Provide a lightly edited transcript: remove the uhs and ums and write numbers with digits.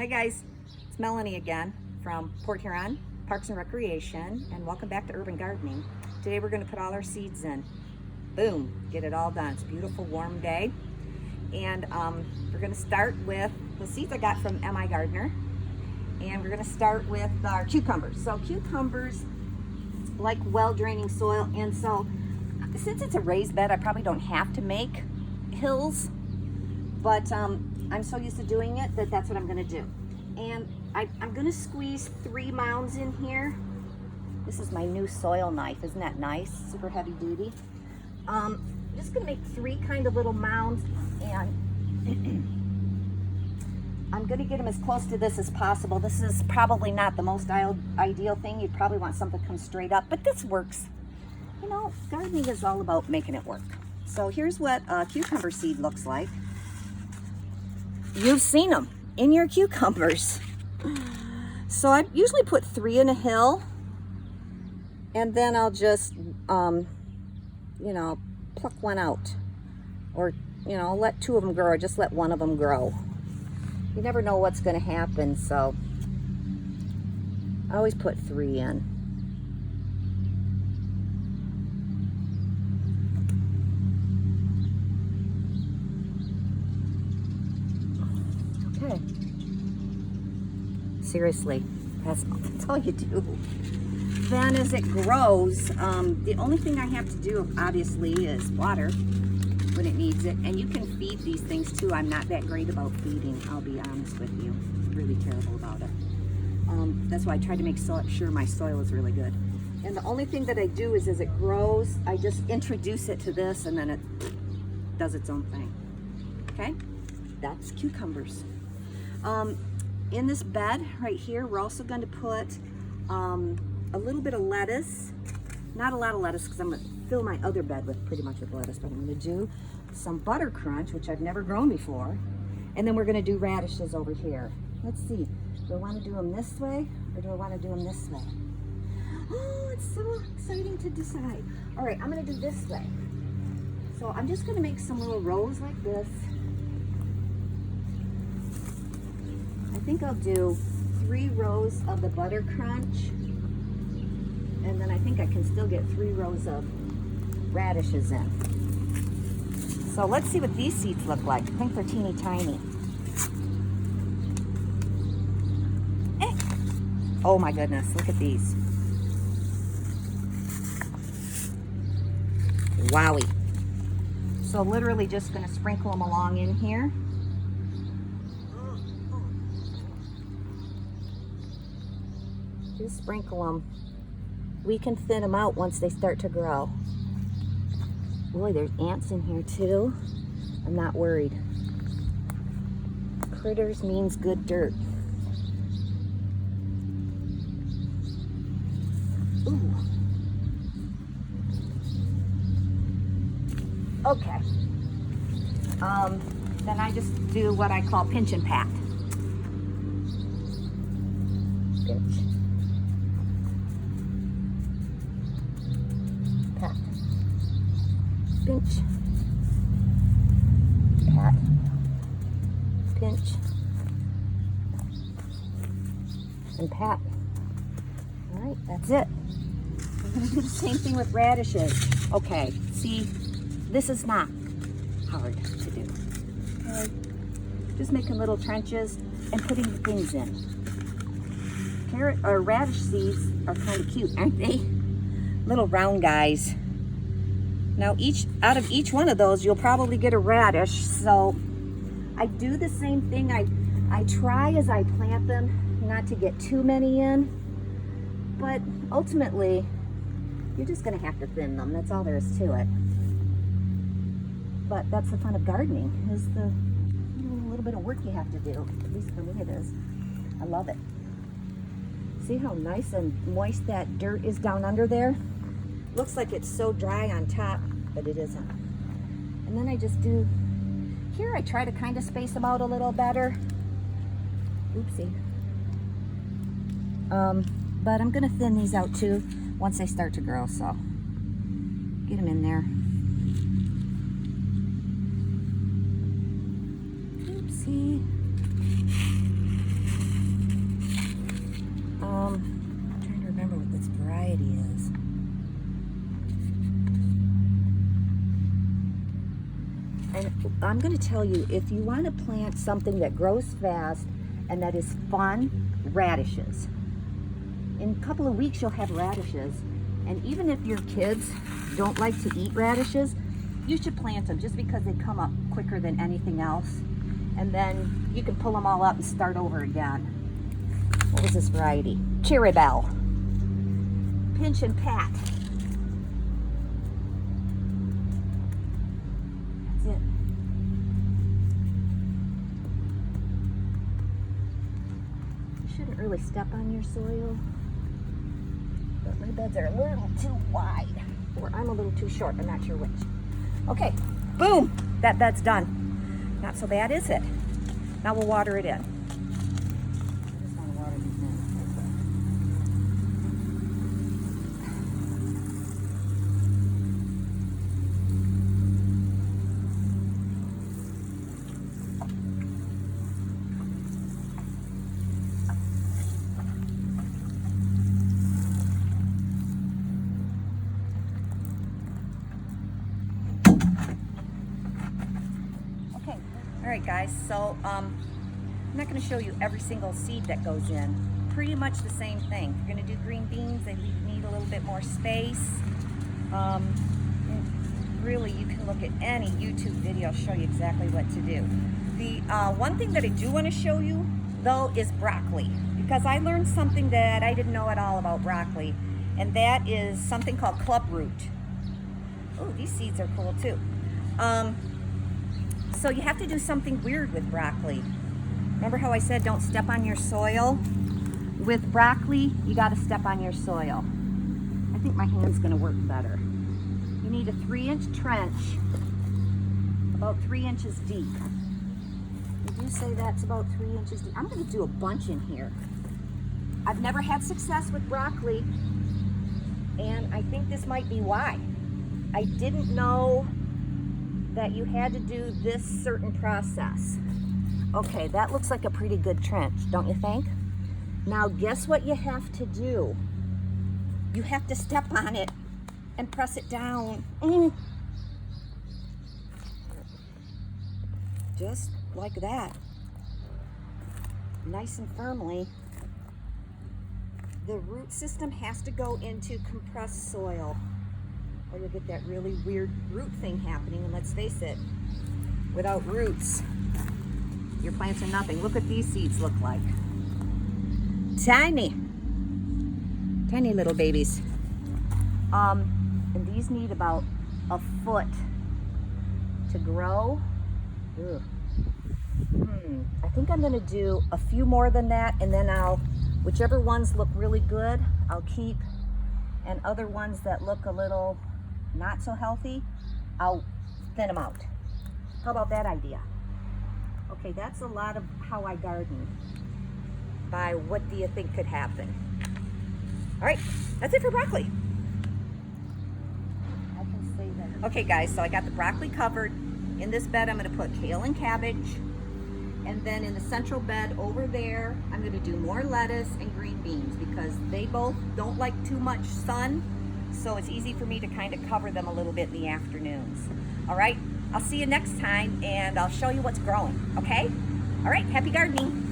Hi guys, it's Melanie again from Port Huron Parks and Recreation, and welcome back to Urban Gardening. Today we're going to put all our seeds in. Boom, get it all done. It's a beautiful warm day, and we're going to start with the seeds I got from M.I. Gardener, and we're going to start with our cucumbers. So cucumbers like well-draining soil, and so since it's a raised bed, I probably don't have to make hills, but I'm so used to doing it that that's what I'm going to do. And I'm going to squeeze 3 mounds in here. This is my new soil knife. Isn't that nice? Super heavy duty. I'm just going to make 3 kind of little mounds, and I'm going to get them as close to this as possible. This is probably not the most ideal thing. You'd probably want something to come straight up, but this works. You know, gardening is all about making it work. So here's what a cucumber seed looks like. You've seen them in your cucumbers. So I usually put 3 in a hill, and then I'll just, you know, pluck one out, or, you know, let 2 of them grow, or just let 1 of them grow. You never know what's going to happen, so I always put 3 in. Okay. Seriously, that's all you do. Then as it grows, the only thing I have to do, obviously, is water when it needs it. And you can feed these things too. I'm not that great about feeding, I'll be honest with you. Really terrible about it. That's why I try to make sure my soil is really good. And the only thing that I do is as it grows, I just introduce it to this, and then it does its own thing. Okay? That's cucumbers. In this bed right here, we're also going to put a little bit of lettuce. Not a lot of lettuce, because I'm going to fill my other bed with pretty much with lettuce, but I'm going to do some butter crunch, which I've never grown before. And then we're going to do radishes over here. Let's see. Do I want to do them this way, or do I want to do them this way? Oh, it's so exciting to decide. All right, I'm going to do this way. So I'm just going to make some little rows like this. I think I'll do 3 rows of the butter crunch, and then I think I can still get 3 rows of radishes in. So let's see what these seeds look like. I think they're teeny tiny. Oh my goodness, look at these. Wowie. So literally just going to sprinkle them along in here. Just sprinkle them. We can thin them out once they start to grow. Boy, there's ants in here too. I'm not worried. Critters means good dirt. Ooh. Okay. Then I just do what I call pinch and pat. Pinch. Pat. Pinch. Pat. Pinch. And pat. All right, that's it. We're going to do the same thing with radishes. Okay, see, this is not hard to do. Okay, just making little trenches and putting the things in. Carrot or radish seeds are kind of cute, aren't they? Little round guys. Now out of each one of those, you'll probably get a radish. So I do the same thing. I try as I plant them not to get too many in, but ultimately you're just going to have to thin them. That's all there is to it. But that's the fun of gardening, is the little bit of work you have to do. At least for me it is. I love it. See how nice and moist that dirt is down under there? Looks like it's so dry on top, but it isn't. And then I just do, here I try to kind of space them out a little better. Oopsie. But I'm gonna thin these out too once they start to grow, so get them in there. Oopsie. I'm going to tell you, if you want to plant something that grows fast and that is fun, radishes. In a couple of weeks, you'll have radishes. And even if your kids don't like to eat radishes, you should plant them just because they come up quicker than anything else. And then you can pull them all up and start over again. What was this variety? Cherry Belle. Pinch and pat. That's it. You shouldn't really step on your soil, but my beds are a little too wide, or I'm a little too short. I'm not sure which. Okay, boom, that bed's done. Not so bad, is it? Now we'll water it in. I just want to water these in. Alright guys, so I'm not going to show you every single seed that goes in. Pretty much the same thing. If you're going to do green beans, they need a little bit more space. Really, you can look at any YouTube video, show you exactly what to do. The one thing that I do want to show you, though, is broccoli. Because I learned something that I didn't know at all about broccoli. And that is something called clubroot. Oh, these seeds are cool too. So you have to do something weird with broccoli. Remember how I said don't step on your soil? With broccoli, you got to step on your soil. I think my hand's going to work better. You need a 3-inch trench, about 3 inches deep. Would you say that's about 3 inches deep? I'm going to do a bunch in here. I've never had success with broccoli, and I think this might be why. I didn't know that you had to do this certain process. Okay, that looks like a pretty good trench, don't you think? Now guess what you have to do? You have to step on it and press it down. Just like that. Nice and firmly. The root system has to go into compressed soil, or you'll get that really weird root thing happening. And let's face it, without roots, your plants are nothing. Look what these seeds look like. Tiny. Tiny little babies. And these need about a foot to grow. Ugh. I think I'm gonna do a few more than that, and then whichever ones look really good, I'll keep, and other ones that look a little not so healthy, I'll thin them out. How about that idea? Okay, that's a lot of how I garden. By what do you think could happen? All right, that's it for broccoli. I can say that. Okay guys, so I got the broccoli covered. In this bed, I'm gonna put kale and cabbage. And then in the central bed over there, I'm gonna do more lettuce and green beans because they both don't like too much sun. So it's easy for me to kind of cover them a little bit in the afternoons. All right, I'll see you next time and I'll show you what's growing, okay? All right, happy gardening.